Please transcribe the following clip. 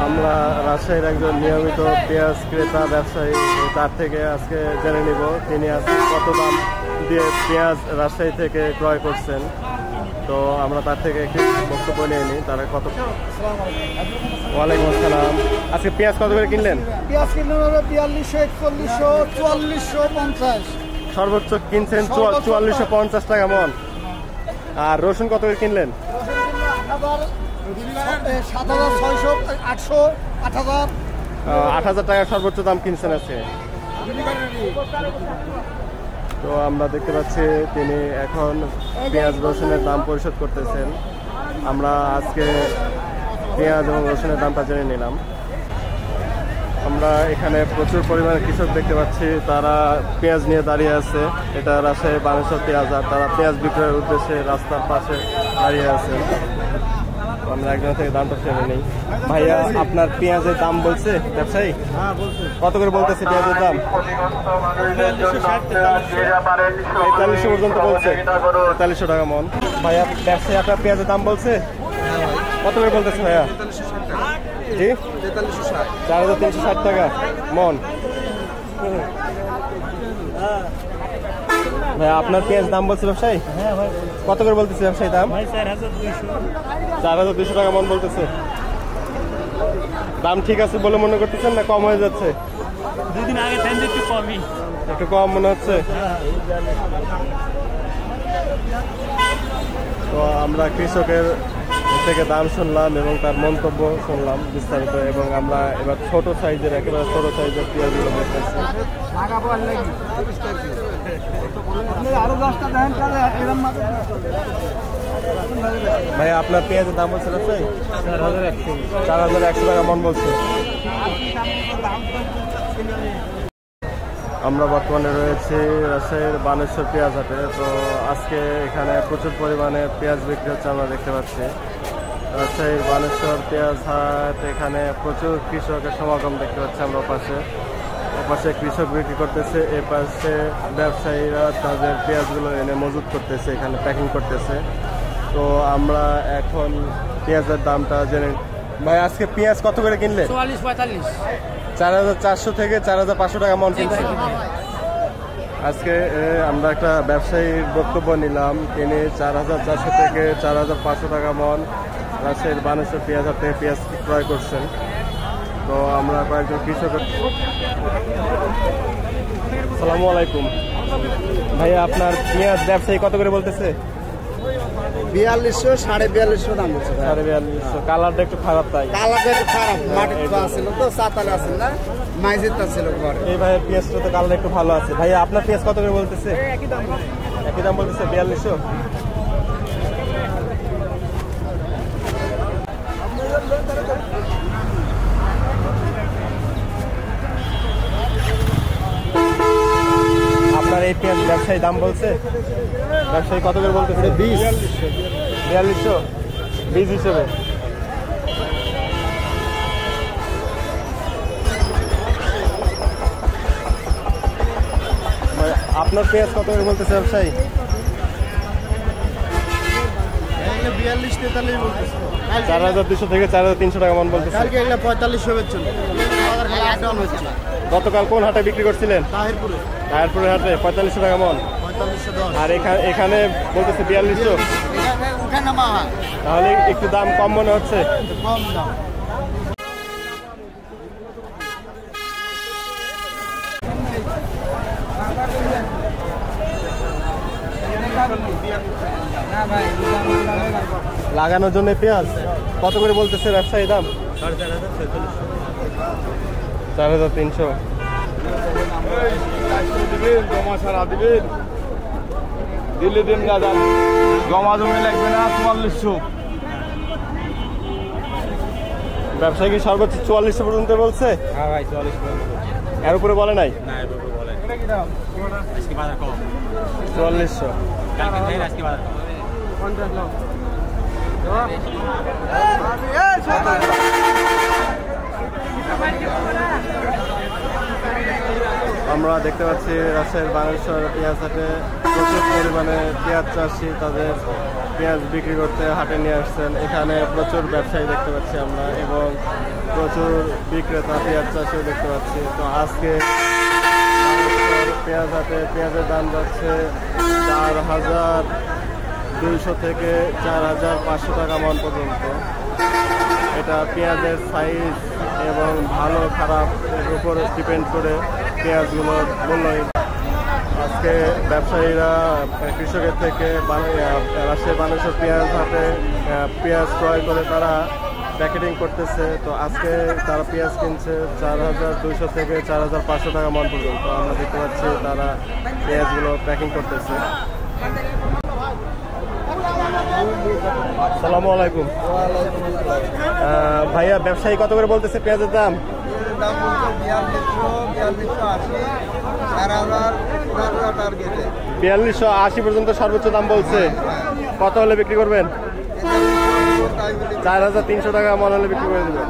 আমরা রাজশাহীর একজন নিয়মিত পেঁয়াজ ক্রেতা ব্যবসায়ী, তার থেকে আজকে জেনে নিব তিনি আজকে কত দাম দিয়ে পেঁয়াজ রাজশাহী থেকে ক্রয় করছেন। তো আমরা তার থেকে একটি বক্তব্য নিয়ে নিই, তারা কত। ওয়ালাইকুম আসসালাম। আজকে পেঁয়াজ কত করে কিনলেন? পেঁয়াজ কিনলেন 4200, 4100, 4450। সর্বোচ্চ কিনছেন 4450 টাকা মন। আর রসুন কত করে কিনলেন? 7600, 800, 8000। 8000 টাকা সর্বোচ্চ দাম কিনছেন আজকে। তো আমরা দেখতে পাচ্ছি তিনি এখন পেঁয়াজ রসুনের দাম পরিশোধ করতেছেন। আমরা আজকে পেঁয়াজ এবং রসুনের দামটা জেনে নিলাম। আমরা এখানে প্রচুর পরিমাণে কৃষক দেখতে পাচ্ছি, তারা পেঁয়াজ নিয়ে দাঁড়িয়ে আছে। এটা রাজশাহী বানেশ্বর পেঁয়াজ, আর তারা পেঁয়াজ বিক্রয়ের উদ্দেশ্যে রাস্তার পাশে দাঁড়িয়ে আছে। আমরা একজন থেকে দামটা জেনে নেই। ভাইয়া, আপনার পেঁয়াজের দাম বলছে ব্যবসায়ী? হ্যাঁ বলছে। কত করে বলতেছে পেঁয়াজের দাম? 4300 পর্যন্ত বলছে। 4300 টাকা মন। ভাইয়া, ব্যবসায়ী আপনার পেঁয়াজের দাম বলছে? কত করে বলতেছে ভাইয়া? জি, 4360 টাকা মন। ভাইয়া, আপনার পেঁয়াজ দাম বলছে ব্যবসায়ী? হ্যাঁ ভাই। কত করে বলতেছে ব্যবসায়ী দাম? 4200 টাকা মন বলতেছে। দাম ঠিক আছে বলে মনে করতেছেন না কম হয়ে যাচ্ছে? দুদিন আগে একটু কমই, একটু কম মনে হচ্ছে। তো আমরা কৃষকের থেকে দাম শুনলাম এবং তার মন্তব্য শুনলাম বিস্তারিত, এবং আমরা এবার ছোট সাইজের, একেবারে ছোট সাইজের পেঁয়াজগুলো দেখতেছি। ভাই, আপনার পেঁয়াজের দাম বলছে 4100 টাকা মন বলছে। আমরা বর্তমানে রয়েছি রাজশাহীর বানেশ্বর পেঁয়াজ হাটে। তো আজকে এখানে প্রচুর পরিমাণে পেঁয়াজ বিক্রি হচ্ছে আমরা দেখতে পাচ্ছি। রাজশাহীর বানেশ্বর পেঁয়াজ হাট, এখানে প্রচুর কৃষকের সমাগম দেখতে পাচ্ছি আমরা। ওপাশে কৃষক বিক্রি করতেছে, এ পাশে ব্যবসায়ীরা তাদের পেঁয়াজগুলো এনে মজুত করতেছে, এখানে প্যাকিং করতেছে। তো আমরা এখন পেঁয়াজের দামটা জেনে। ভাই, আজকে পেঁয়াজ কত করে কিনলে? 44-45। 4400 থেকে 4500 টাকা মন কিনছে। আজকে আমরা একটা ব্যবসায়ীর বক্তব্য নিলাম, তিনি 4400 থেকে 4500 টাকা মন রাজশাহীর বানেশ্বর পেঁয়াজ হাট থেকে পেঁয়াজ ক্রয় করছেন। তো আমরা কয়েকজন কৃষকের। আসসালামু আলাইকুম ভাইয়া, আপনার পেঁয়াজ ব্যবসায়ী কত করে বলতেছে? 4200, 4250 দাম বলছে। 4250। কালারটা একটু খারাপ, তাই কালারটা একটু খারাপ, মাটির ছিল তো, চাতালে আছে না, মাইজেরটা ছিল ঘরে। এই ভাইয়ের পেঁয়াজটা তো কালার একটু ভালো আছে। ভাইয়া, আপনার পেঁয়াজ কত করে বলতেছে? একই দাম বলতেছে, 4200। আপনার এই পেঁয়াজ ব্যবসায়ী দাম বলছে? ব্যবসায়ী কত করে বলতেছে? 4200 বীজ হিসেবে। আপনার পেঁয়াজ কত করে বলতেছে ব্যবসায়ী? 42-43 বলতেছে। 4200 থেকে 4300 টাকা মন বলতেছে। কালকে এগুলো 4500 বেচছিল। গতকাল কোন হাটে বিক্রি করছিলেন? তাহিরপুরের হাটে 4500 টাকা মন। 4510। আর এখানে বলতেছে 4200। তাহলে একটু দাম কম মনে হচ্ছে। কম দাম। লাগানোর জন্য পেঁয়াজ কত করে বলতেছে ব্যবসায়ী দাম? 4300। জমা ছাড়া দিবেন, দিলে দিন গাদা, জমা জমি লাগবে না। 4400। ব্যবসায়ী কি সর্বোচ্চ 4400 পর্যন্ত বলছে? হ্যাঁ ভাই, 4400। এর উপরে বলে নাই? না, এর উপরে বলে। আজকে বাজার কম, 4400। কালকে থেকে আজকে বাজার কম। 50 লাখ। আমরা দেখতে পাচ্ছি রাজশাহীর বানেশ্বর পেঁয়াজ হাটে প্রচুর পরিমাণে পেঁয়াজ চাষি তাদের পেঁয়াজ বিক্রি করতে হাটে নিয়ে আসছেন। এখানে প্রচুর ব্যবসায়ী দেখতে পাচ্ছি আমরা এবং প্রচুর বিক্রেতা পেঁয়াজ চাষিও দেখতে পাচ্ছি। তো আজকে পেঁয়াজ হাটে পেঁয়াজের দাম যাচ্ছে 4,200 থেকে 4,500 টাকা মন পর্যন্ত। এটা পেঁয়াজের সাইজ এবং ভালো খারাপ এর উপর ডিপেন্ড করে পেঁয়াজগুলোর মূল্য। আজকে ব্যবসায়ীরা কৃষকের থেকে রাজশাহী বানেশ্বর পেঁয়াজ হাটে পেঁয়াজ ক্রয় করে তারা প্যাকেটিং করতেছে। তো আজকে তারা পেঁয়াজ কিনছে 4,200 থেকে 4,500 টাকা মন পর্যন্ত। আমরা দেখতে পাচ্ছি তারা পেঁয়াজগুলো প্যাকিং করতেছে। আসসালামু আলাইকুম। ভাইয়া, ব্যবসায়ী কত করে বলতেছে পেঁয়াজের দাম? দাম বলছে 4280, 4280 পর্যন্ত সর্বোচ্চ দাম বলছে। কত হলে বিক্রি করবেন? 4,300 টাকা মন হলে বিক্রি করে দেবেন।